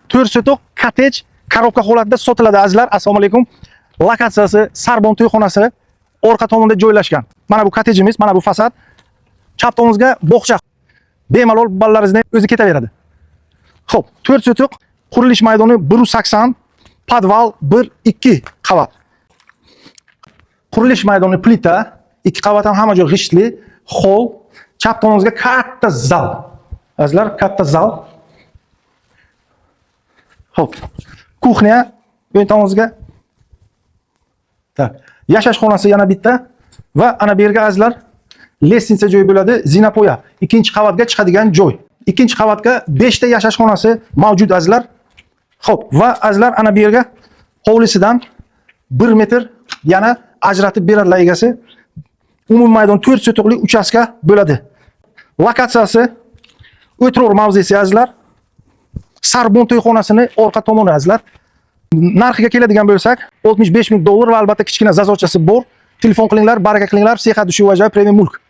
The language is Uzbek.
4 sotuq kotej korobka holatida sotiladi azizlar. Assalomu alaykum. Lokatsiyasi Sarbon to'yxonasi orqa tomonda joylashgan. Mana bu kotejimiz, mana bu fasad. Chap tomonimizga bog'cha. Bemalol balalaringizni o'zi ketaveradi. Xo'p, 4 sotuq qurilish maydoni 180, podval 1-2 qavat. Qurilish maydoni plita, 2 qavat ham hamma joy g'ishtli, hol, chap tomonimizga katta zal. Azizlar, katta zal. Xo'p. Kuxnya o'ng tomonimizga. Tak. Yashash xonasi yana bitta va ana bu yerga azizlar lestnitsa joy bo'ladi, zinapoya. Ikkinchi qavatga chiqadigan joy. Ikkinchi qavatga 5 ta yashash xonasi mavjud azizlar. Xo'p, va azizlar ana bu yerga hovlisidan 1 metr yana ajratib beradilar egasi. Umumiy maydon 4 sotuqlik uchastka bo'ladi. Lokatsiyasi o'tror mavzesi azizlar. Sarbon to'yxonasini orqa tomoni azizlar. Narxiga keladigan bo'lsak, $65,000 va albatta kichkina zazorchasi bor. Telefon qilinglar, baraka qilinglar. Sehat Dushivaja Premium Mulk.